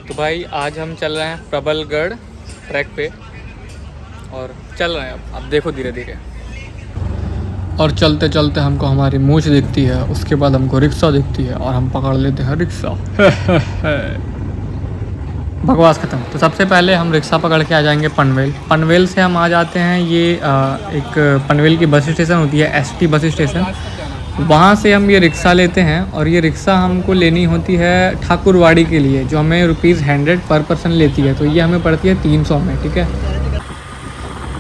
तो भाई आज हम चल रहे हैं प्रबलगढ़ ट्रैक पे और चल रहे हैं अब देखो धीरे धीरे। और चलते चलते हमको हमारी मूंछ दिखती है, उसके बाद हमको रिक्शा दिखती है और हम पकड़ लेते हैं रिक्शा। बकवास खत्म। तो सबसे पहले हम रिक्शा पकड़ के आ जाएंगे पनवेल। पनवेल से हम आ जाते हैं ये एक पनवेल की बस स्टेशन होती है, एसटी बस स्टेशन। वहाँ से हम ये रिक्शा लेते हैं और ये रिक्शा हमको लेनी होती है ठाकुरवाड़ी के लिए, जो हमें ₹100 पर पर्सन लेती है। तो ये हमें पड़ती है 300 में, ठीक है।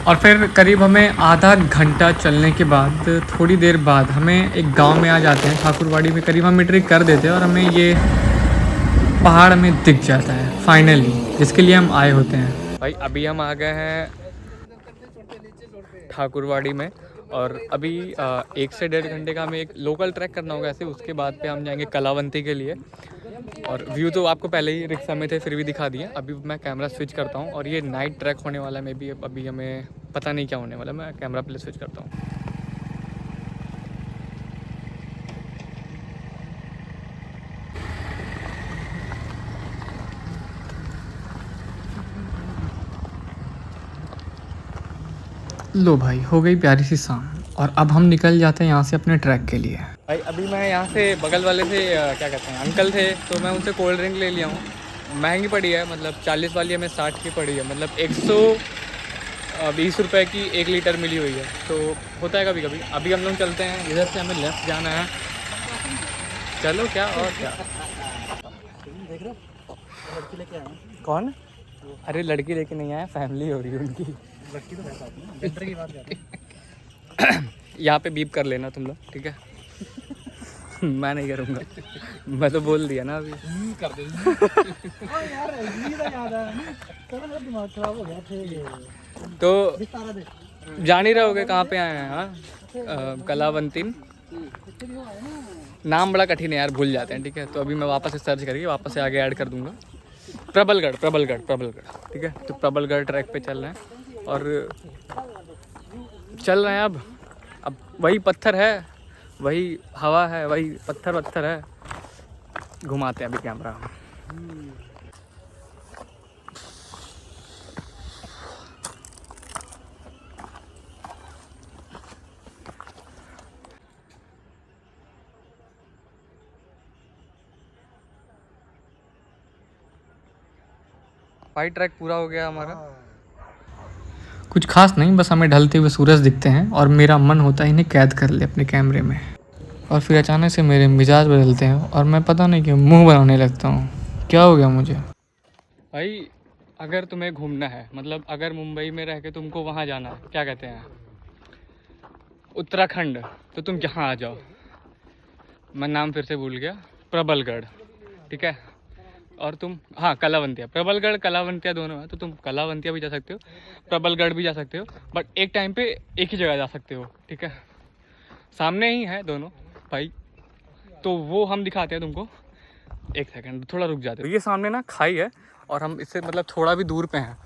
और फिर करीब हमें आधा घंटा चलने के बाद, थोड़ी देर बाद हमें एक गांव में आ जाते हैं ठाकुरवाड़ी में। करीब हम मीटरिंग कर देते हैं और हमें ये पहाड़ में दिख जाता है फाइनली, जिसके लिए हम आए होते हैं। भाई अभी हम आ गए हैं ठाकुरवाड़ी में और अभी 1 से 1.5 घंटे का हमें एक लोकल ट्रैक करना होगा ऐसे। उसके बाद पे हम जाएंगे कलावंती के लिए। और व्यू तो आपको पहले ही रिक्शा में थे फिर भी दिखा दिए। अभी मैं कैमरा स्विच करता हूँ और ये नाइट ट्रैक होने वाला है। मैं भी अभी हमें पता नहीं क्या होने वाला, मैं कैमरा पहले स्विच करता हूँ। लो भाई, हो गई प्यारी सी शाम और अब हम निकल जाते हैं यहाँ से अपने ट्रैक के लिए। भाई अभी मैं यहाँ से बगल वाले से क्या कहते हैं अंकल थे, तो मैं उनसे कोल्ड ड्रिंक ले लिया हूँ। महंगी पड़ी है, मतलब 40 वाली हमें 60 की पड़ी है, मतलब 120 रुपये की 1 लीटर मिली हुई है। तो होता है कभी कभी। अभी हम लोग चलते हैं, इधर से हमें लेफ्ट जाना है। चलो क्या और क्या। देख रहे हो लड़की लेके आए। कौन? अरे लड़की लेके नहीं आया, फैमिली हो रही है उनकी। लड़की तो वैसा आती है, जेंडर की बात कर रहे हैं। यहाँ पे बीप कर लेना तुम लोग, ठीक है। मैं नहीं करूँगा, मैं तो बोल दिया ना अभी। कर दे यार, याद है थोड़ा मेरा दिमाग खराब हो गया थे। तो जान ही रहोगे कहाँ पे आए हैं। हाँ, कलावंतीन। नाम बड़ा कठिन है यार, भूल जाते हैं, ठीक है। तो अभी मैं वापस से सर्च करके वापस से आगे ऐड कर दूंगा। प्रबलगढ़ प्रबलगढ़ प्रबलगढ़, ठीक है। तो प्रबलगढ़ ट्रैक पे चल रहे हैं और चल रहे हैं। अब वही पत्थर है, वही हवा है, वही पत्थर पत्थर है। घुमाते हैं अभी कैमरा। भाई ट्रैक पूरा हो गया हमारा। कुछ खास नहीं, बस हमें ढलते हुए सूरज दिखते हैं और मेरा मन होता है इन्हें कैद कर ले अपने कैमरे में। और फिर अचानक से मेरे मिजाज बदलते हैं और मैं पता नहीं क्यों मुंह बनाने लगता हूँ। क्या हो गया मुझे? भाई अगर तुम्हें घूमना है, मतलब अगर मुंबई में रह के तुमको वहाँ जाना है, क्या कहते हैं उत्तराखंड, तो तुम यहाँ आ जाओ। मैं नाम फिर से भूल गया, प्रबलगढ़, ठीक है। और तुम, हाँ, कलावंतिया, प्रबलगढ़ कलावंतिया दोनों है। तो तुम कलावंतिया भी जा सकते हो, प्रबलगढ़ भी जा सकते हो, बट एक टाइम पे एक ही जगह जा सकते हो, ठीक है। सामने ही है दोनों भाई। तो वो हम दिखाते हैं तुमको। एक सेकंड थोड़ा रुक जाते हो। ये सामने ना खाई है और हम इससे मतलब थोड़ा भी दूर पे हैं।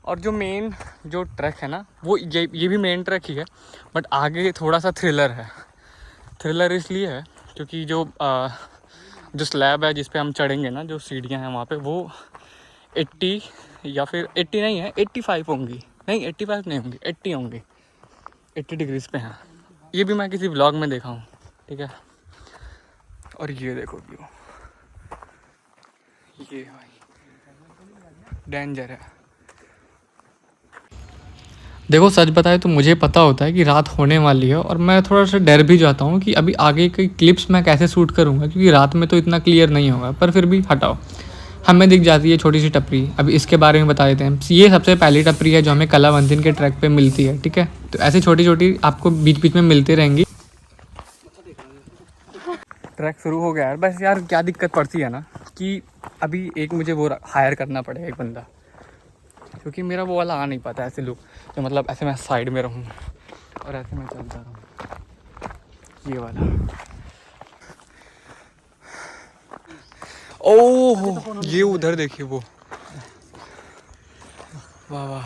और जो मेन जो ट्रैक है ना, वो ये भी मेन ट्रैक ही है, बट आगे थोड़ा सा थ्रिलर है। थ्रिलर इसलिए है क्योंकि जो स्लैब है जिस पे हम चढ़ेंगे ना, जो सीढ़ियाँ हैं वहाँ पे, वो 80 या फिर 80 नहीं है, 85 होंगी। नहीं 85 नहीं होंगी, 80 होंगी, 80 डिग्रीज पे हैं। ये भी मैं किसी व्लॉग में देखा हूँ, ठीक है। और ये देखो व्यू, ये भाई डेंजर है। देखो सच बताए तो मुझे पता होता है कि रात होने वाली है और मैं थोड़ा सा डर भी जाता हूँ कि अभी आगे की क्लिप्स मैं कैसे शूट करूँगा, क्योंकि रात में तो इतना क्लियर नहीं होगा। पर फिर भी हटाओ, हमें दिख जाती है छोटी सी टपरी। अभी इसके बारे में बता देते हैं। ये सबसे पहली टपरी है जो हमें कलावंतिन के ट्रैक पे मिलती है, ठीक है। तो ऐसी छोटी छोटी आपको बीच बीच में मिलती रहेंगी। ट्रैक शुरू हो गया यार। बस यार क्या दिक्कत पड़ती है ना कि अभी एक मुझे वो हायर करना पड़ेगा, एक बंदा, क्योंकि मेरा वो वाला आ नहीं पाता ऐसे लुक, तो मतलब ऐसे मैं साइड में रहूँ और ऐसे मैं चलता रहूँ, ये वाला। ओह ये उधर देखिए वो, वाह वाह,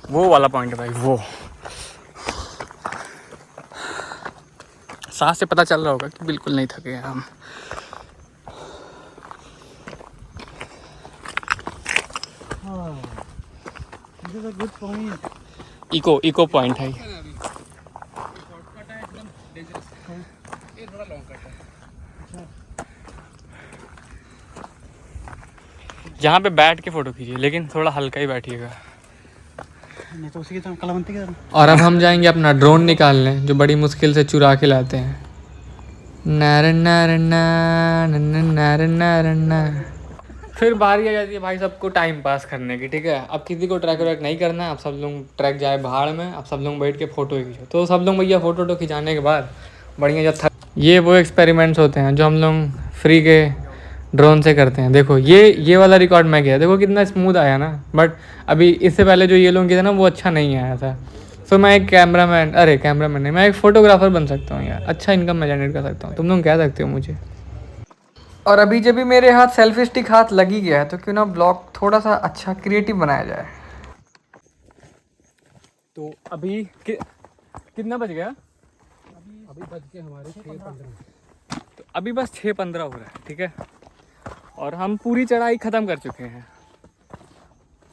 वो वाला पॉइंट है भाई। वो सांस से पता चल रहा होगा कि बिल्कुल नहीं थके हैं हम। This is a good point. Echo point है ये। यहाँ पे बैठ के फ़ोटो खींचिए, लेकिन थोड़ा हल्का ही बैठिएगा। नहीं तो उसी की तरह कलावंती की तरह। और अब हम जाएंगे अपना ड्रोन निकालने, जो बड़ी मुश्किल से चुरा के लाते हैं। फिर बारी आ जाती है भाई सबको टाइम पास करने की, ठीक है। अब किसी को ट्रैक व्रैक नहीं करना है, अब सब लोग ट्रैक जाए भाड़ में, अब सब लोग बैठ के फ़ोटो खींचो। तो सब लोग भैया फ़ोटो खिंचाने के बाद बढ़िया जब ये वो एक्सपेरिमेंट्स होते हैं जो हम लोग फ्री के ड्रोन से करते हैं। देखो ये वाला रिकॉर्ड मैं किया, देखो कितना स्मूथ आया ना। बट अभी इससे पहले जो ये लोग किए थे ना, वो अच्छा नहीं आया था। सो मैं एक कैमरामैन नहीं, मैं एक फ़ोटोग्राफ़र बन सकता हूँ यार, अच्छा इनकम मैं जनरेट कर सकता हूँ, तुम लोग कह सकते हो मुझे। और अभी जब भी मेरे हाथ सेल्फी स्टिक हाथ लगी गया है, तो क्यों ना ब्लॉग थोड़ा सा अच्छा क्रिएटिव बनाया जाए। तो अभी कितना बज गया? अभी बज के हमारे 6:15। तो अभी बस 6:15 हो रहा है, ठीक है। और हम पूरी चढ़ाई ख़त्म कर चुके हैं।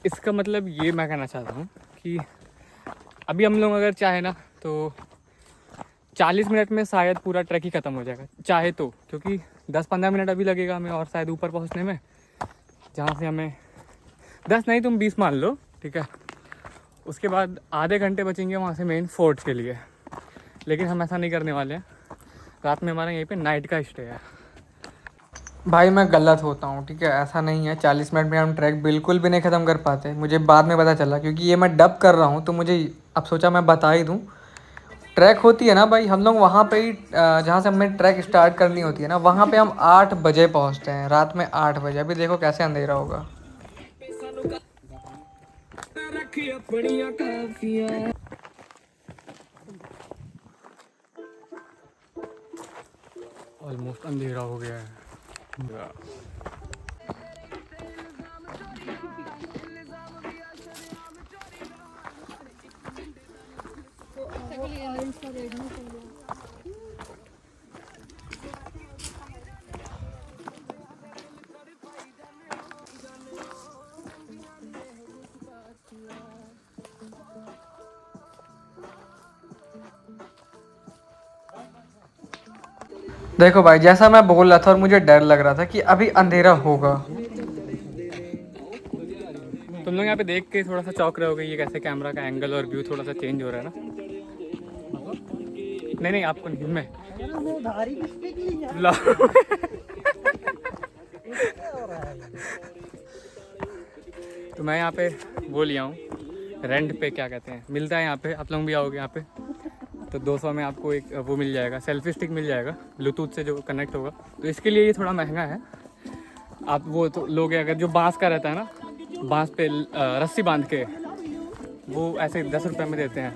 इसका मतलब ये मैं कहना चाहता हूँ कि अभी हम लोग अगर चाहे ना तो 40 मिनट में शायद पूरा ट्रैक ही ख़त्म हो जाएगा, चाहे तो। क्योंकि 10-15 मिनट अभी लगेगा हमें और शायद ऊपर पहुँचने में, जहाँ से हमें 10 नहीं तुम 20 मान लो, ठीक है। उसके बाद आधे घंटे बचेंगे वहाँ से मेन फोर्ट के लिए। लेकिन हम ऐसा नहीं करने वाले हैं, रात में हमारा यहीं पे नाइट का स्टे है। भाई मैं गलत होता हूँ, ठीक है, ऐसा नहीं है। 40 मिनट में हम ट्रैक बिल्कुल भी नहीं ख़त्म कर पाते, मुझे बाद में पता चला। क्योंकि ये मैं डब कर रहा हूँ तो मुझे अब सोचा मैं बता ही दूँ। ट्रैक होती है ना भाई, हम लोग वहाँ पे ही जहाँ से हमें ट्रैक स्टार्ट करनी होती है ना, वहाँ पे हम 8 बजे पहुँचते हैं, रात में 8 बजे। अभी देखो कैसे अंधेरा होगा। ऑलमोस्ट अंधेरा हो गया है। देखो भाई, जैसा मैं बोल रहा था और मुझे डर लग रहा था कि अभी अंधेरा होगा। तुम लोग यहाँ पे देख के थोड़ा सा चौंक रहे होगे, ये कैसे कैमरा का एंगल और व्यू थोड़ा सा चेंज हो रहा है ना। नहीं आपको नहीं, मैं तो मैं यहाँ पे वो लिया हूँ रेंट पे, क्या कहते हैं, मिलता है यहाँ पे। आप लोग भी आओगे यहाँ पे तो 200 में आपको एक वो मिल जाएगा, सेल्फी स्टिक मिल जाएगा ब्लूटूथ से जो कनेक्ट होगा। तो इसके लिए ये थोड़ा महंगा है। आप वो तो लोगे अगर जो बांस का रहता है ना, बांस पे रस्सी बांध के, वो ऐसे 10 रुपये में देते हैं।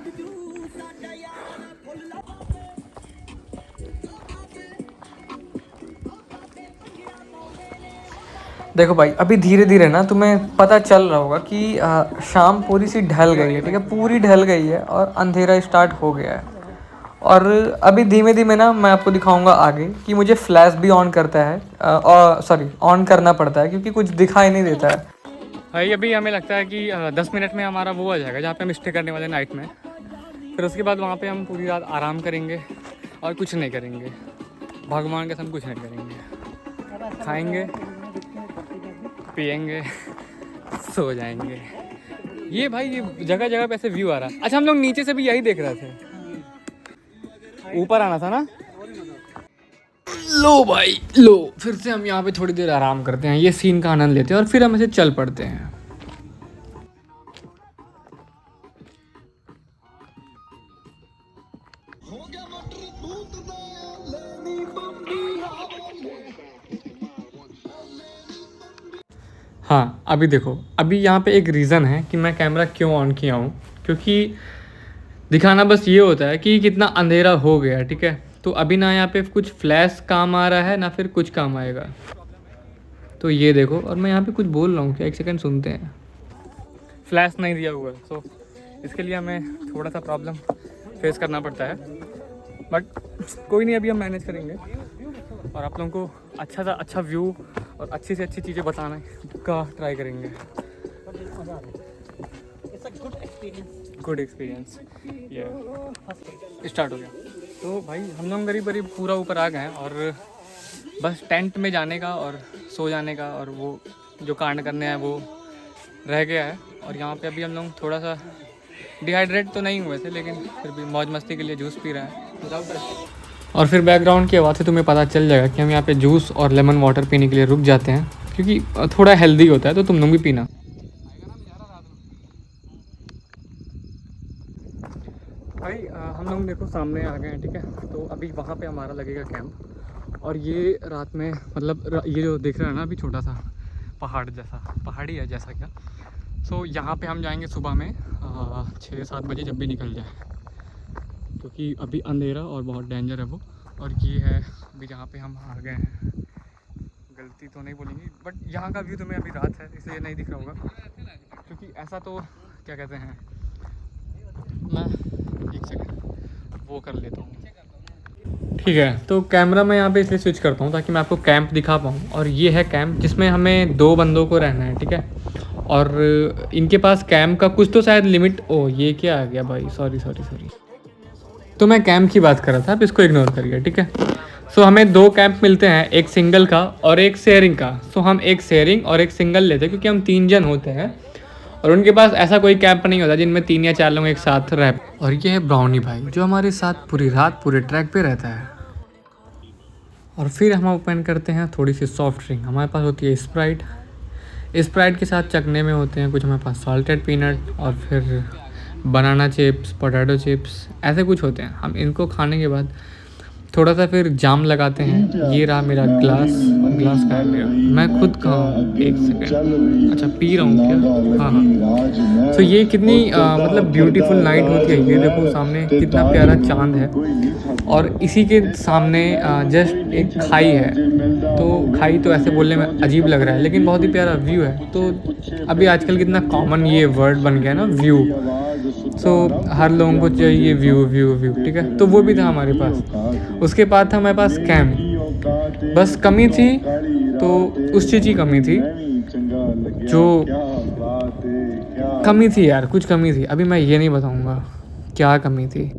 देखो भाई, अभी धीरे धीरे ना तुम्हें पता चल रहा होगा कि शाम पूरी सी ढल गई है, ठीक है, पूरी ढल गई है और अंधेरा स्टार्ट हो गया है। और अभी धीमे धीमे ना मैं आपको दिखाऊंगा आगे कि मुझे फ्लैश भी ऑन करता है और ऑन करना पड़ता है, क्योंकि कुछ दिखाई नहीं देता है भाई। अभी हमें लगता है कि 10 मिनट में हमारा वो आ जाएगा जहाँ पे हम स्टे करने वाले नाइट में। फिर उसके बाद वहाँ पे हम पूरी रात आराम करेंगे और कुछ नहीं करेंगे, भगवान के सब कुछ नहीं करेंगे, खाएंगे पिएंगे सो जाएंगे। ये भाई ये जगह जगह पे ऐसे व्यू आ रहा है। अच्छा, हम लोग नीचे से भी यही देख रहे थे, ऊपर आना था ना। लो भाई लो, फिर से हम यहाँ पे थोड़ी देर आराम करते हैं, ये सीन का आनंद लेते हैं और फिर हम ऐसे चल पड़ते हैं। हाँ अभी देखो, अभी यहाँ पे एक रीज़न है कि मैं कैमरा क्यों ऑन किया हूँ, क्योंकि दिखाना बस ये होता है कि कितना अंधेरा हो गया, ठीक है। तो अभी ना यहाँ पे कुछ फ्लैश काम आ रहा है ना फिर कुछ काम आएगा। तो ये देखो, और मैं यहाँ पे कुछ बोल रहा हूँ क्या, एक सेकंड सुनते हैं। फ्लैश नहीं दिया हुआ है, सो इसके लिए हमें थोड़ा सा प्रॉब्लम फेस करना पड़ता है, बट कोई नहीं, अभी हम मैनेज करेंगे और आप लोगों को अच्छा सा अच्छा व्यू और अच्छी से अच्छी चीज़ें बताने का ट्राई करेंगे। Good experience. ये स्टार्ट हो गया। तो भाई हम लोग करीब करीब पूरा ऊपर आ गए हैं और बस टेंट में जाने का और सो जाने का और वो जो कांड करने हैं वो रह गया है। और यहाँ पे अभी हम लोग थोड़ा सा डिहाइड्रेट तो नहीं हुए थे, लेकिन फिर भी मौज मस्ती के लिए जूस पी रहे हैं। और फिर बैकग्राउंड की आवाज़ से तुम्हें पता चल जाएगा कि हम यहाँ पे जूस और लेमन वाटर पीने के लिए रुक जाते हैं, क्योंकि थोड़ा हेल्दी होता है, तो तुम लोग भी पीना। भाई हम लोग देखो सामने आ गए हैं, ठीक है। तो अभी वहाँ पे हमारा लगेगा कैंप। और ये रात में मतलब ये जो दिख रहा है ना अभी छोटा सा पहाड़ जैसा, पहाड़ी है जैसा क्या, सो यहाँ पे हम जाएंगे सुबह में 6-7 बजे जब भी निकल जाए, क्योंकि अभी अंधेरा और बहुत डेंजर है वो। और ये है अभी जहाँ पे हम आ गए हैं, गलती तो नहीं बोलेंगे, बट यहाँ का व्यू तुम्हें अभी रात है इसलिए नहीं दिख रहा होगा, क्योंकि ऐसा तो क्या कहते हैं, मैं एक सेकंड वो कर लेता हूँ, ठीक है। तो कैमरा मैं यहाँ पे इसलिए स्विच करता हूँ ताकि मैं आपको कैंप दिखा पाऊँ। और ये है कैंप जिसमें हमें 2 बंदों को रहना है, ठीक है। और इनके पास कैंप का कुछ तो शायद लिमिट, ओ ये क्या आ गया भाई, सॉरी। तो मैं कैंप की बात कर रहा था, आप इसको इग्नोर करिए, ठीक है। सो हमें 2 कैंप मिलते हैं, एक सिंगल का और एक शेयरिंग का। सो हम एक शेयरिंग और एक सिंगल लेते हैं, क्योंकि हम 3 जन होते हैं और उनके पास ऐसा कोई कैंप नहीं होता जिनमें 3 या 4 लोग एक साथ रह। और ये है ब्राउनी भाई जो हमारे साथ पूरी रात पूरे ट्रैक पे रहता है। और फिर हम ओपन करते हैं थोड़ी सी सॉफ्ट ड्रिंक। हमारे पास होती है स्प्राइट के साथ चखने में होते हैं कुछ हमारे पास सॉल्टेड पीनट और फिर बनाना चिप्स, पोटैटो चिप्स, ऐसे कुछ होते हैं। हम इनको खाने के बाद थोड़ा सा फिर जाम लगाते हैं। ये रहा मेरा ग्लास का है मेरा, मैं खुद खाऊँ, एक सेकेंड, अच्छा पी रहा हूँ क्या, हाँ। तो ये कितनी मतलब ब्यूटीफुल नाइट होती है। ये देखो सामने कितना प्यारा चांद है और इसी के सामने जस्ट एक खाई है। तो खाई तो ऐसे बोलने में अजीब लग रहा है, लेकिन बहुत ही प्यारा व्यू है। तो अभी आजकल कितना कॉमन ये वर्ड बन गया ना, व्यू। सो हर लोगों को चाहिए व्यू, ठीक है। तो वो भी था हमारे पास। उसके बाद था हमारे पास कैंप। बस कमी थी तो उस चीज़ की कमी थी, जो कमी थी यार, कुछ कमी थी। अभी मैं ये नहीं बताऊंगा क्या कमी थी।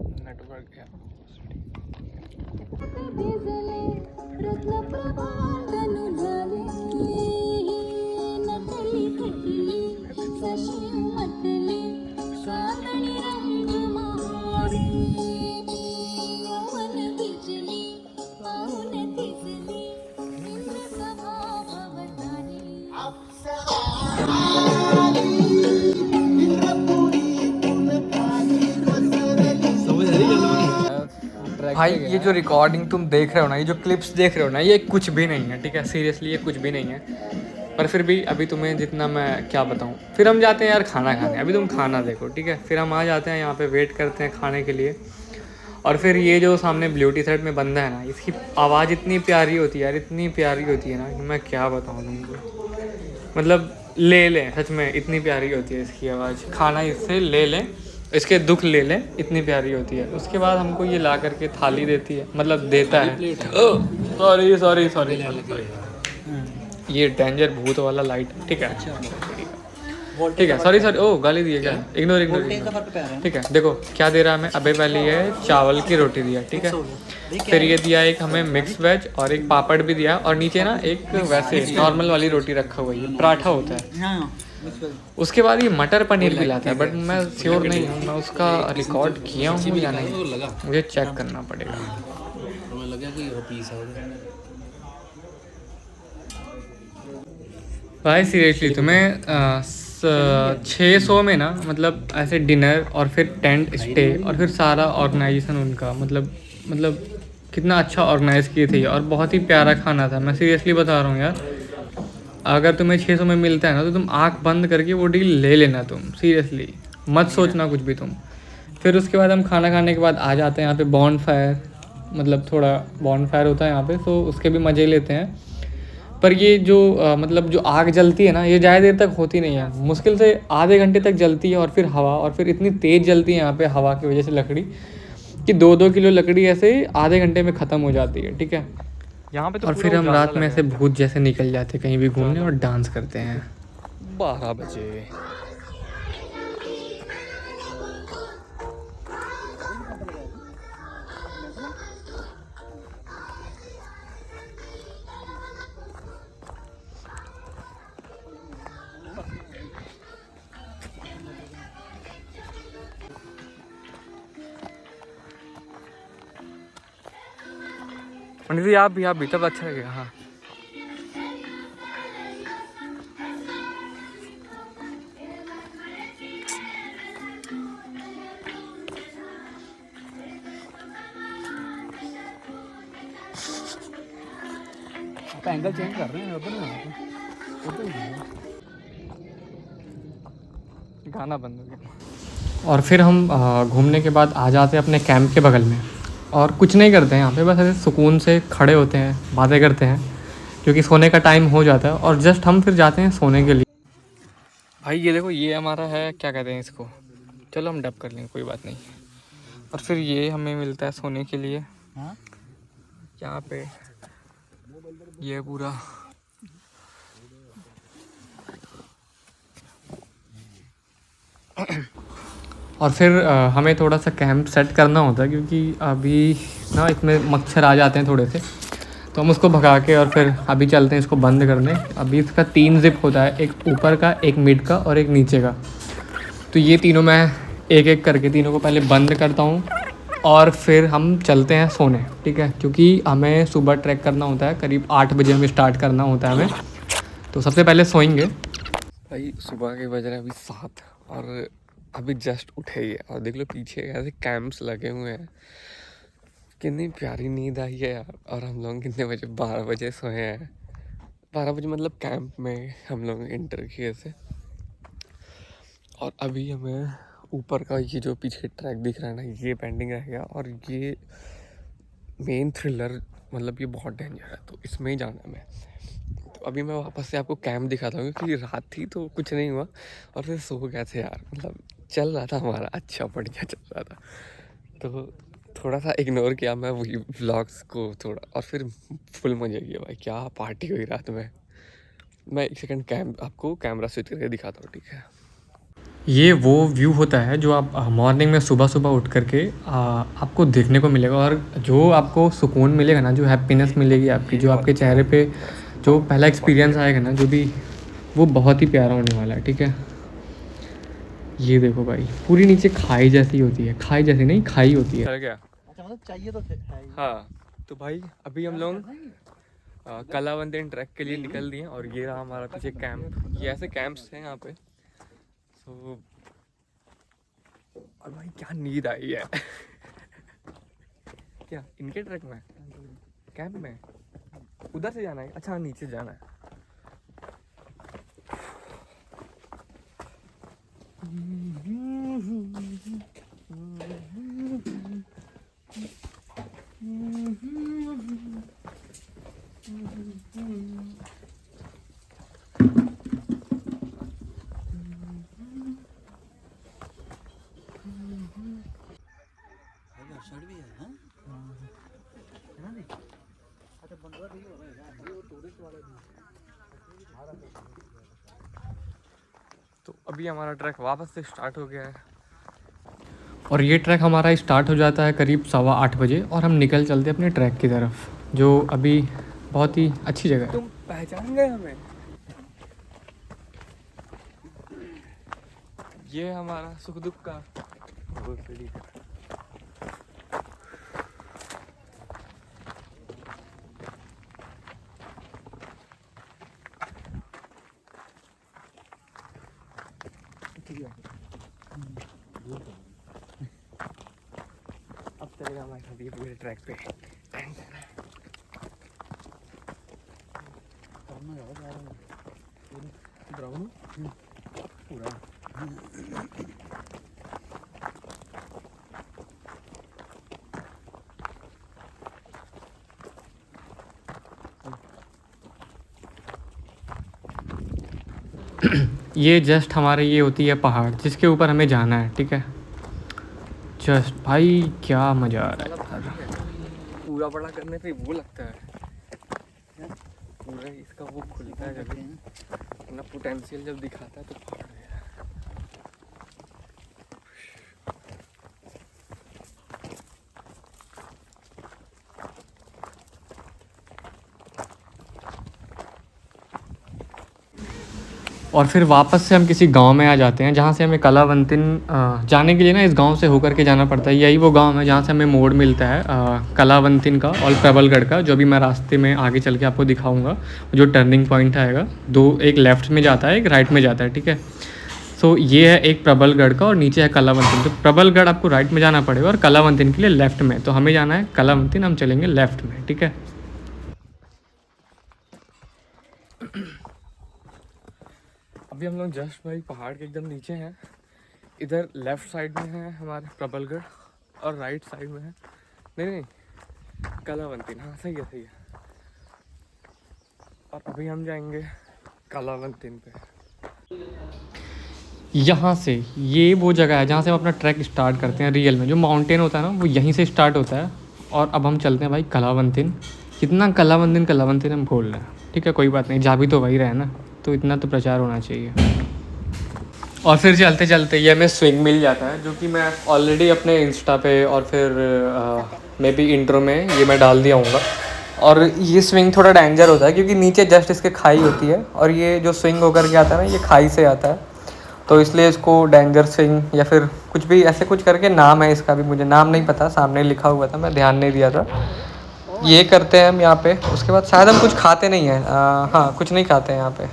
भाई ये जो रिकॉर्डिंग तुम देख रहे हो ना, ये जो क्लिप्स देख रहे हो ना, ये कुछ भी नहीं है, ठीक है। सीरियसली ये कुछ भी नहीं है, पर फिर भी अभी तुम्हें जितना मैं क्या बताऊँ। फिर हम जाते हैं यार खाना खाने। अभी तुम खाना देखो, ठीक है। फिर हम आ जाते हैं यहाँ पे, वेट करते हैं खाने के लिए। और फिर ये जो सामने ब्यूटी साइड में बंदा है ना, इसकी आवाज़ इतनी प्यारी होती है यार, इतनी प्यारी होती है ना कि मैं क्या बताऊँ तुमको। मतलब ले लें, सच में इतनी प्यारी होती है इसकी आवाज़। खाना इससे ले लें, इसके दुख ले लें, इतनी प्यारी होती है। उसके बाद हमको ये ला करके थाली देती है, मतलब देता है। सॉरी ये डेंजर भूत वाला लाइट, ठीक है, ठीक है। सॉरी ओ गाली दी है क्या, इग्नोर, ठीक है। देखो क्या दे रहा है हमें। अबे पहले ये चावल की रोटी दिया, ठीक है। फिर ये दिया एक हमें मिक्स वेज और एक पापड़ भी दिया, और नीचे ना एक वैसे नॉर्मल वाली रोटी रखा हुआ है, पराठा होता है। उसके बाद ये मटर पनीर भी लाता है, बट मैं श्योर नहीं हूँ मैं उसका रिकॉर्ड किया हूँ या नहीं, मुझे चेक करना पड़ेगा। भाई सीरियसली तुम्हें 600 में ना, मतलब ऐसे डिनर और फिर टेंट स्टे और फिर सारा ऑर्गेनाइजेशन उनका, मतलब कितना अच्छा ऑर्गेनाइज किए थे और बहुत ही प्यारा खाना था। मैं सीरियसली बता रहा हूँ यार, अगर तुम्हें 600 में मिलता है ना तो तुम आंख बंद करके वो डील ले लेना। तुम सीरियसली मत सोचना कुछ भी तुम। फिर उसके बाद हम खाना खाने के बाद आ जाते हैं यहाँ पे बॉन फायर, मतलब थोड़ा बॉन फायर होता है यहाँ पे, तो उसके भी मज़े लेते हैं। पर ये जो मतलब जो आग जलती है ना, ये ज़्यादा देर तक होती नहीं है, मुश्किल से आधे घंटे तक जलती है। और फिर हवा, और फिर इतनी तेज़ जलती है यहाँ पे हवा की वजह से लकड़ी, कि 2-2 किलो लकड़ी ऐसे आधे घंटे में ख़त्म हो जाती है, ठीक है। यहाँ पे तो और फिर हम रात में ऐसे भूत जैसे निकल जाते कहीं भी घूमने और डांस करते हैं। 12 बजे पंडित जी आप भी तब अच्छा लगेगा। हाँ आप एंगल चेंज कर रहे हैं उधर ना, उधर ही है। गाना बंद हो गया। और फिर हम घूमने के बाद आ जाते हैं अपने कैंप के बगल में, और कुछ नहीं करते हैं यहाँ पे, बस ऐसे सुकून से खड़े होते हैं, बातें करते हैं, क्योंकि सोने का टाइम हो जाता है। और जस्ट हम फिर जाते हैं सोने के लिए। भाई ये देखो, ये हमारा है, क्या कहते हैं इसको, चलो हम डब कर लेंगे, कोई बात नहीं। और फिर ये हमें मिलता है सोने के लिए हाँ यहाँ पे, ये पूरा। और फिर हमें थोड़ा सा कैंप सेट करना होता है, क्योंकि अभी ना इसमें मच्छर आ जाते हैं थोड़े से, तो हम उसको भगा के और फिर अभी चलते हैं इसको बंद करने। अभी इसका 3 जिप होता है, एक ऊपर का, एक मिड का और एक नीचे का। तो ये तीनों मैं एक एक करके तीनों को पहले बंद करता हूँ, और फिर हम चलते हैं सोने, ठीक है, क्योंकि हमें सुबह ट्रैक करना होता है, करीब 8 बजे हमें स्टार्ट करना होता है हमें। तो सबसे पहले सोएंगे। भाई सुबह के बज रहे हैं अभी 7, और अभी जस्ट उठे ही है, और देख लो पीछे ऐसे कैंप्स लगे हुए हैं। कितनी प्यारी नींद आई है यार। और हम लोग कितने बजे, 12 बजे सोए हैं। 12 बजे मतलब कैंप में हम लोग इंटर किए थे। और अभी हमें ऊपर का ये जो पीछे ट्रैक दिख रहा है ना, ये पेंडिंग रह गया। और ये मेन थ्रिलर, मतलब ये बहुत डेंजर है, तो इसमें ही जाना है मैं। तो अभी मैं वापस से आपको कैंप दिखाता हूँ, क्योंकि रात थी तो कुछ नहीं हुआ, और फिर सो गए थे यार। मतलब चल रहा था हमारा, अच्छा बढ़िया चल रहा था, तो थोड़ा सा इग्नोर किया मैं वही व्लॉग्स को थोड़ा। और फिर फुल मजे किए भाई, क्या पार्टी हुई रात में। मैं एक सेकंड आपको कैमरा स्विच करके दिखाता हूँ, ठीक है। ये वो व्यू होता है जो आप मॉर्निंग में सुबह सुबह उठ करके आपको देखने को मिलेगा, और जो आपको सुकून मिलेगा ना, जो हैप्पीनेस मिलेगी आपकी, जो आपके चेहरे पे जो पहला एक्सपीरियंस आएगा ना, जो भी, वो बहुत ही प्यारा होने वाला है, ठीक है। ये देखो भाई, पूरी नीचे खाई जैसी होती है, खाई जैसी नहीं, खाई होती है। क्या? अच्छा मतलब चाहिए तो है ही। हाँ, तो भाई अभी हम लोग कलावंतिन ट्रैक के लिए निकल दिए, और ये रहा हमारा पीछे कैंप। ये ऐसे कैंप्स हैं यहाँ पे। तो और भाई क्या नींद आई है। क्या इनके ट्रैक में, कैंप में उधर से जाना है? अच्छा नीचे जाना है। शर्ट भी है हाँ? है ना जी? अच्छा बंदवा भी हो रहा है, ये वो टूरिस्ट वाले भी। तो अभी हमारा ट्रैक वापस से स्टार्ट हो गया है, और ये ट्रैक हमारा स्टार्ट हो जाता है करीब 7:15 बजे, और हम निकल चलते हैं अपने ट्रैक की तरफ, जो अभी बहुत ही अच्छी जगह है। तुम पहचान गए हमें? ये हमारा सुख दुख का घोंसड़ी है। अब चलेगा हमारे साथ ये पूरे ट्रैक पे। करना है जा रहा है ब्राउन पूरा। ये जस्ट हमारे ये होती है पहाड़, जिसके ऊपर हमें जाना है, ठीक है। जस्ट भाई क्या मज़ा आ रहा है यार। पूरा बड़ा करने पे वो लगता है पूरा इसका वो खुलता है, जब अपना पोटेंशियल जब दिखाता है तो पहाड़ है। और फिर वापस से हम किसी गांव में आ जाते हैं जहाँ से हमें कलावंतिन जाने के लिए ना इस गांव से होकर के जाना पड़ता है। यही वो गांव है जहाँ से हमें मोड़ मिलता है कलावंतिन का और प्रबलगढ़ का, जो भी मैं रास्ते में आगे चल के आपको दिखाऊंगा। जो टर्निंग पॉइंट आएगा, दो, एक लेफ्ट में जाता है, एक राइट में जाता है, ठीक है। सो ये है एक प्रबलगढ़ का और नीचे है कलावंतिन। तो प्रबलगढ़ आपको राइट में जाना पड़ेगा और कलावंतिन के लिए लेफ्ट में। तो हमें जाना है कलावंतिन, हम चलेंगे लेफ्ट में, ठीक है। अभी हम लोग जस्ट भाई पहाड़ के एकदम नीचे हैं। इधर लेफ्ट साइड में है हमारे प्रबलगढ़ और राइट साइड में है, नहीं कलावंतिन, हाँ सही है, सही है। और अभी हम जाएंगे कलावंतिन पे। यहाँ से ये वो जगह है जहाँ से हम अपना ट्रैक स्टार्ट करते हैं। रियल में जो माउंटेन होता है ना, वो यहीं से स्टार्ट होता है। और अब हम चलते हैं भाई कलावंतिन। कितना कलावंतिन कलावंतिन हम बोल रहे हैं, ठीक है, कोई बात नहीं, जा भी तो वही रहे ना, तो इतना तो प्रचार होना चाहिए। और फिर चलते चलते ये हमें स्विंग मिल जाता है, जो कि मैं ऑलरेडी अपने इंस्टा पे और फिर मे बी इंट्रो में ये मैं डाल दिया हूँगा। और ये स्विंग थोड़ा डेंजर होता है क्योंकि नीचे जस्ट इसके खाई होती है और ये जो स्विंग होकर के आता है ना, ये खाई से आता है, तो इसलिए इसको डेंजर स्विंग या फिर कुछ भी ऐसे कुछ करके नाम है इसका, भी मुझे नाम नहीं पता, सामने लिखा हुआ था, मैं ध्यान नहीं दिया था। ये करते हैं हम यहाँ पे। उसके बाद शायद हम कुछ खाते नहीं हैं, हाँ कुछ नहीं खाते हैं यहाँ पे।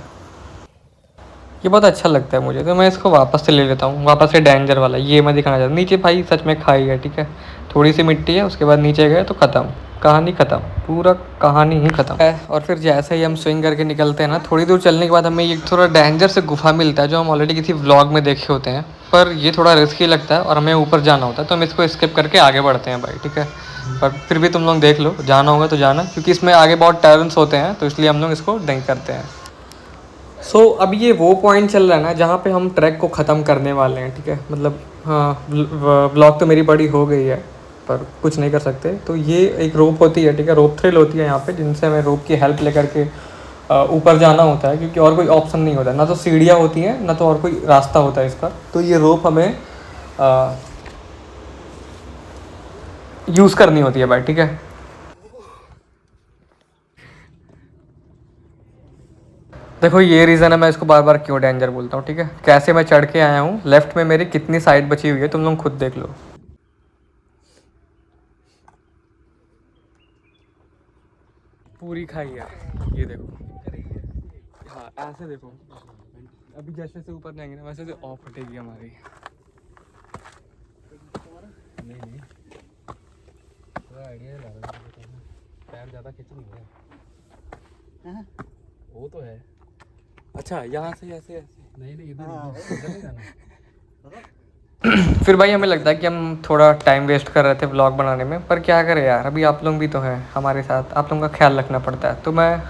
ये बहुत अच्छा लगता है मुझे, तो मैं इसको वापस से ले लेता हूँ, वापस से डेंजर वाला ये मैं दिखाना चाहता हूँ। नीचे भाई सच में खाई है, ठीक है, थोड़ी सी मिट्टी है, उसके बाद नीचे गए तो ख़त्म, कहानी ख़त्म, पूरा कहानी ही ख़त्म है। और फिर जैसे ही हम स्विंग करके निकलते हैं ना, थोड़ी दूर चलने के बाद हमें एक थोड़ा डेंजर से गुफा मिलता है, जो हम ऑलरेडी किसी व्लॉग में देखे होते हैं, पर ये थोड़ा रिस्की लगता है और हमें ऊपर जाना होता है, तो हम इसको स्किप करके आगे बढ़ते हैं भाई, ठीक है। पर फिर भी तुम लोग देख लो, जाना होगा तो जाना, क्योंकि इसमें आगे बहुत टर्न्स होते हैं, तो इसलिए हम लोग इसको नहीं करते हैं। सो अब ये वो पॉइंट चल रहा है ना जहाँ पे हम ट्रैक को ख़त्म करने वाले हैं, ठीक है। मतलब हाँ, ब्लॉग तो मेरी बड़ी हो गई है, पर कुछ नहीं कर सकते। तो ये एक रोप होती है, ठीक है, रोप थ्रिल होती है यहाँ पे, जिनसे हमें रोप की हेल्प लेकर के ऊपर जाना होता है, क्योंकि और कोई ऑप्शन नहीं होता है, ना तो सीढ़ियाँ होती हैं ना तो और कोई रास्ता होता है इसका। तो ये रोप हमें यूज़ करनी होती है भाई, ठीक है। देखो ये रीज़न है मैं इसको बार बार क्यों डेंजर बोलता हूँ, ठीक है। कैसे मैं चढ़ के आया हूँ, लेफ्ट में मेरी कितनी साइड बची हुई है तुम लोग खुद देख लो। पूरी खाई है, ये देखो, हाँ ऐसे देखो। अभी जैसे से ऊपर जाएंगे ना, वैसे से ऑफ हटेगी हमारी। नहीं आइडिया लगा रहा हूँ, पैर ज़्यादा खिंच नहीं है, वो तो है। अच्छा यहाँ से ऐसे ऐसे नहीं इधर नहीं जाना। फिर भाई हमें लगता है कि हम थोड़ा टाइम वेस्ट कर रहे थे व्लॉग बनाने में, पर क्या करें यार, अभी आप लोग भी तो हैं हमारे साथ, आप लोगों का ख्याल रखना पड़ता है। तो मैं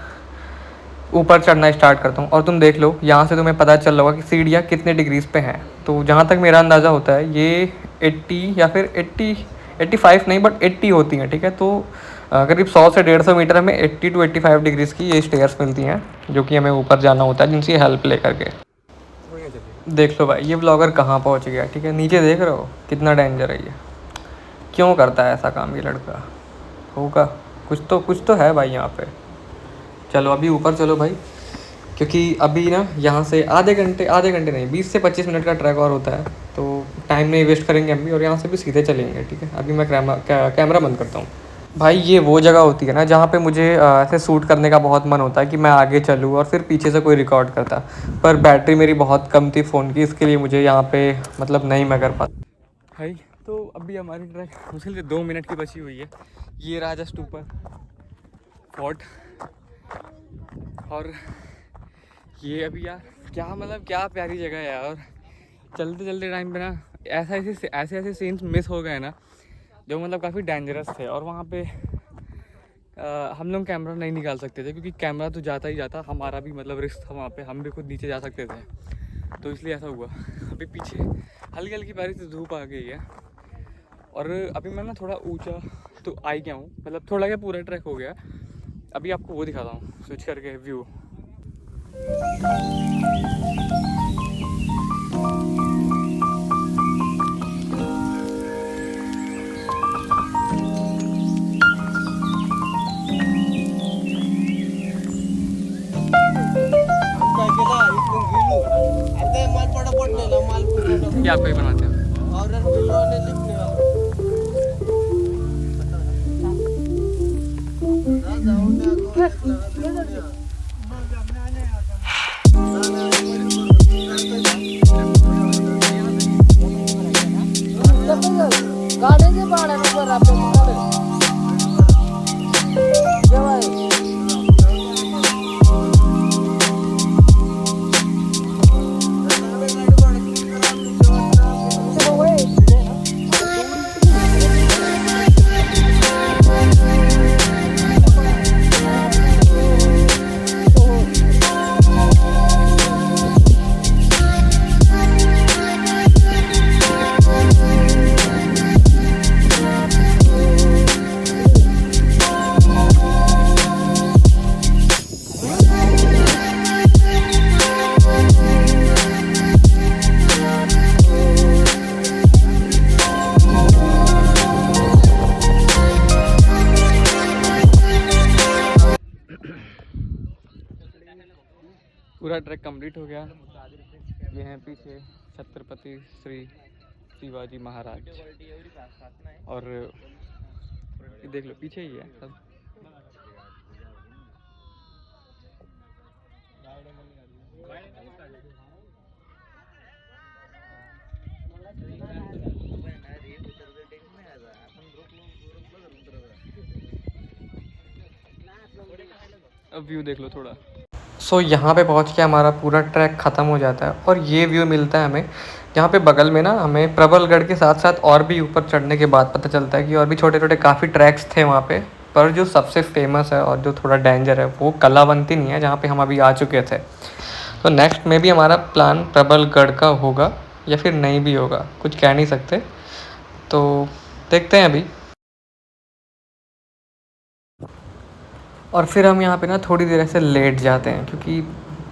ऊपर चढ़ना स्टार्ट करता हूँ और तुम देख लो, यहाँ से तुम्हें पता चल रहा होगा कि सीढ़ियाँ कितने डिग्रीज पे हैं। तो जहाँ तक मेरा अंदाज़ा होता है ये 80 या फिर 85 नहीं बट 80 होती हैं, ठीक है। तो करीब 100 से 150 मीटर में 80 to 85 डिग्रीज़ की ये स्टेयर्स मिलती हैं, जो कि हमें ऊपर जाना होता है, जिनकी हेल्प ले करके। देख लो भाई ये ब्लॉगर कहाँ पहुँच गया, ठीक है, नीचे देख रहे हो कितना डेंजर है ये। क्यों करता है ऐसा काम ये लड़का, होगा कुछ तो है भाई यहाँ पे। चलो अभी ऊपर चलो भाई, क्योंकि अभी ना यहाँ से आधे घंटे नहीं 20 से 25 मिनट का ट्रैक और होता है, तो टाइम नहीं वेस्ट करेंगे हम भी, और यहाँ से भी सीधे चलेंगे, ठीक है। अभी मैं कैमरा बंद करता हूँ। भाई ये वो जगह होती है ना जहाँ पे मुझे ऐसे शूट करने का बहुत मन होता है कि मैं आगे चलूँ और फिर पीछे से कोई रिकॉर्ड करता, पर बैटरी मेरी बहुत कम थी फ़ोन की, इसके लिए मुझे यहाँ पे मतलब नहीं मैं कर पाता भाई। तो अभी हमारी ट्रैक मुश्किल से 2 मिनट की बची हुई है। ये रहा जस्ट ऊपर फोर्ट, और ये अभी यार क्या मतलब क्या प्यारी जगह है यार। चलते चलते टाइम पे ना ऐसे सीन्स मिस हो गए ना, जो मतलब काफ़ी डेंजरस थे। और वहाँ पे हम लोग कैमरा नहीं निकाल सकते थे, क्योंकि कैमरा तो जाता ही जाता, हमारा भी मतलब रिस्क था वहाँ पे, हम भी खुद नीचे जा सकते थे, तो इसलिए ऐसा हुआ। अभी पीछे हल्की हल्की प्यारी से धूप आ गई है, और अभी मैं ना थोड़ा ऊंचा तो आ गया हूँ, मतलब थोड़ा क्या पूरा ट्रैक हो गया। अभी आपको वो दिखाता हूँ स्विच करके व्यू। आपका भी बनाते हैं। पूरा ट्रैक कंप्लीट हो गया। ये हैं पीछे छत्रपति श्री शिवाजी महाराज, और ये देख लो पीछे ही है सब। अब व्यू देख लो थोड़ा। सो यहाँ पे पहुँच के हमारा पूरा ट्रैक ख़त्म हो जाता है और ये व्यू मिलता है हमें। यहाँ पे बगल में ना हमें प्रबलगढ़ के साथ साथ और भी ऊपर चढ़ने के बाद पता चलता है कि और भी छोटे छोटे काफ़ी ट्रैक्स थे वहाँ पे, पर जो सबसे फेमस है और जो थोड़ा डेंजर है वो कलावंती नहीं है, जहाँ पे हम अभी आ चुके थे। तो नेक्स्ट में भी हमारा प्लान प्रबलगढ़ का होगा या फिर नहीं भी होगा, कुछ कह नहीं सकते, तो देखते हैं अभी। और फिर हम यहाँ पे ना थोड़ी देर ऐसे लेट जाते हैं, क्योंकि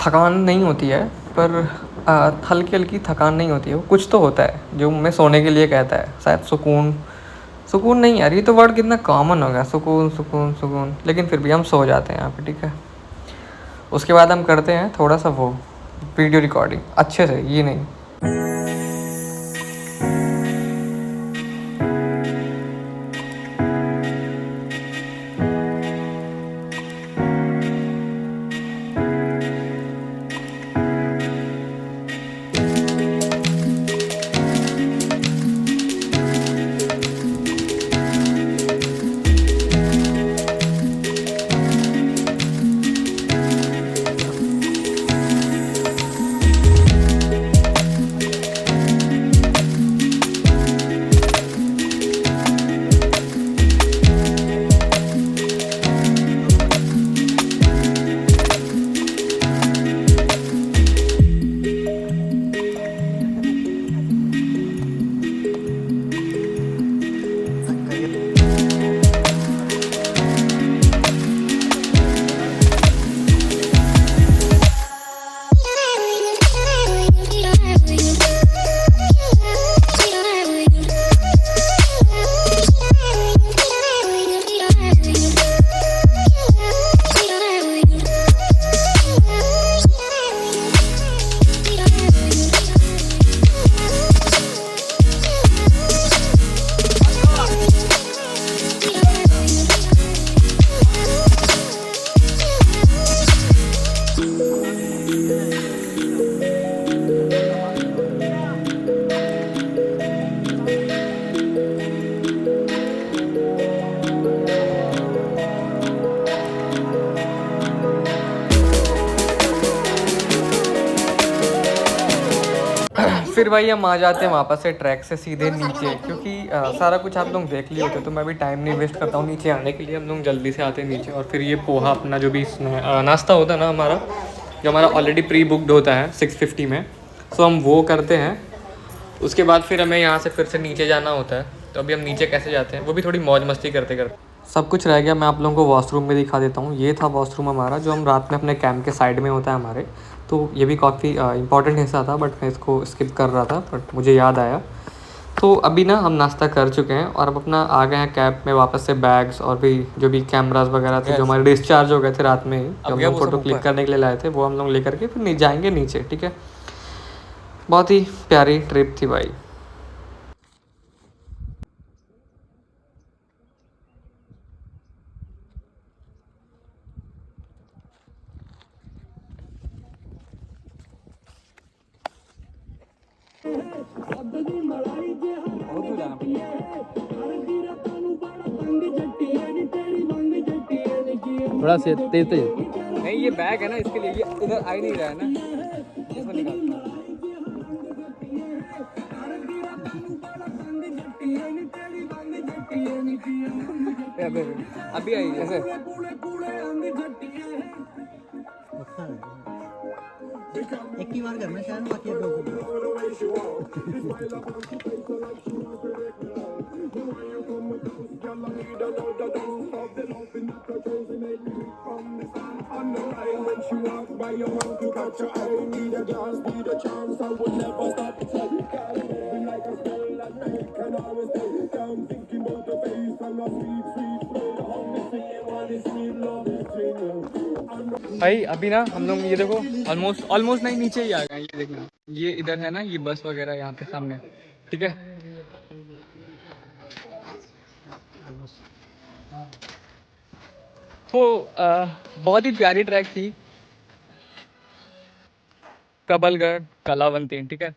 थकान नहीं होती है, पर हल्की हल्की थकान नहीं होती है, वो कुछ तो होता है जो मैं सोने के लिए कहता है, शायद सुकून। सुकून नहीं यार, ये तो वर्ड कितना कॉमन हो गया, सुकून सुकून सुकून, लेकिन फिर भी हम सो जाते हैं यहाँ पे, ठीक है। उसके बाद हम करते हैं थोड़ा सा वो वीडियो रिकॉर्डिंग अच्छे से, ये नहीं। फिर भाई हम आ जाते हैं वापस से ट्रैक से सीधे नीचे, क्योंकि सारा कुछ आप लोग देख लिए होते, तो मैं भी टाइम नहीं वेस्ट करता हूँ नीचे आने के लिए। हम लोग जल्दी से आते हैं नीचे, और फिर ये पोहा अपना जो भी नाश्ता होता है ना हमारा, जो हमारा ऑलरेडी प्री बुकड होता है 650 में, सो हम वो करते हैं। उसके बाद फिर हमें यहाँ से फिर से नीचे जाना होता है, तो अभी हम नीचे कैसे जाते हैं वो भी थोड़ी मौज मस्ती करते करते। सब कुछ रह गया, मैं आप लोगों को वॉशरूम में दिखा देता हूँ। ये था वॉशरूम हमारा, जो हम रात में अपने कैंप के साइड में होता है हमारे, तो ये भी काफ़ी इंपॉर्टेंट हिस्सा था, बट मैं इसको स्किप कर रहा था, बट मुझे याद आया। तो अभी ना हम नाश्ता कर चुके हैं और अब अपना आ गए हैं कैंप में वापस से। बैग्स और भी जो भी कैमरास वगैरह थे जो हमारे डिस्चार्ज हो गए थे रात में ही, जो हम लोग फ़ोटो क्लिक करने के लिए लाए थे, वो हम लोग लेकर के फिर जाएंगे नीचे, ठीक है। बहुत ही प्यारी ट्रिप थी भाई। थोड़ा से तेज तेज। नहीं ये बैग है ना, इसके लिए ये इधर आ ही नहीं रहा है ना, इसको निकालता हूँ। अभी आई ऐसे। एक ही बार करना शायद, बाकी दो भाई अभी ना हम लोग ये देखो ऑलमोस्ट नहीं, नीचे ही आ गए। ये देखना, ये इधर है ना, ये बस वगैरह यहाँ पे सामने, ठीक है। तो बहुत ही प्यारी ट्रैक थी, प्रबलगढ़ कलावंती, ठीक है।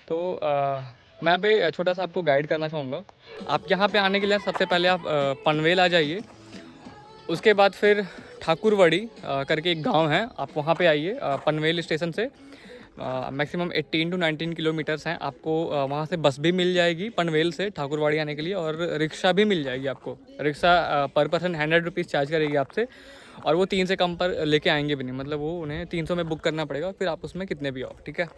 तो मैं अभी छोटा सा आपको गाइड करना चाहूँगा। आप यहाँ पे आने के लिए सबसे पहले आप पनवेल आ जाइए, उसके बाद फिर ठाकुरवाड़ी करके एक गांव है, आप वहाँ पे आइए। पनवेल स्टेशन से मैक्सिमम 18 to 19 किलोमीटर्स हैं। आपको वहाँ से बस भी मिल जाएगी पनवेल से ठाकुरवाड़ी आने के लिए, और रिक्शा भी मिल जाएगी आपको। रिक्शा पर पर्सन 100 रुपीज़ चार्ज करेगी आपसे, और वो 3 से कम पर लेके आएंगे भी नहीं, मतलब वो उन्हें 300 में बुक करना पड़ेगा, फिर आप उसमें कितने भी आओ, ठीक है।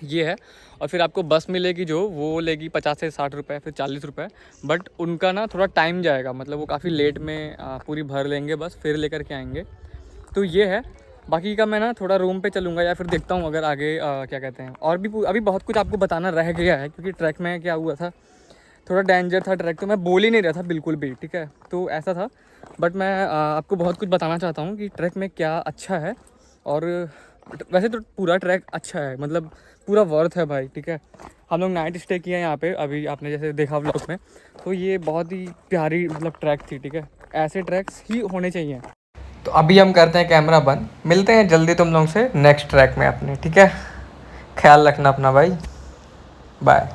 ये है। और फिर आपको बस मिलेगी जो वो लेगी 50 से 60 रुपये, फिर 40 रुपये। बट उनका ना थोड़ा टाइम जाएगा, मतलब वो काफ़ी लेट में पूरी भर लेंगे बस, फिर लेकर के आएंगे। तो ये है। बाकी का मैं ना थोड़ा रूम पे चलूँगा, या फिर देखता हूँ अगर आगे क्या कहते हैं, और भी अभी बहुत कुछ आपको बताना रह गया है, क्योंकि ट्रैक में क्या हुआ था, थोड़ा डेंजर था ट्रैक, तो मैं बोल ही नहीं रहा था बिल्कुल भी, ठीक है। तो ऐसा था। बट मैं आपको बहुत कुछ बताना चाहता हूँ कि ट्रैक में क्या अच्छा है। और वैसे तो पूरा ट्रैक अच्छा है, मतलब पूरा वर्थ है भाई, ठीक है। हम लोग नाइट स्टे किए हैं यहाँ पे, अभी आपने जैसे देखा व्लॉग में। तो ये बहुत ही प्यारी मतलब ट्रैक थी, ठीक है। ऐसे ट्रैक्स ही होने चाहिए। तो अभी हम करते हैं कैमरा बंद, मिलते हैं जल्दी तुम लोगों से नेक्स्ट ट्रैक में अपने, ठीक है। ख्याल रखना अपना भाई, बाय।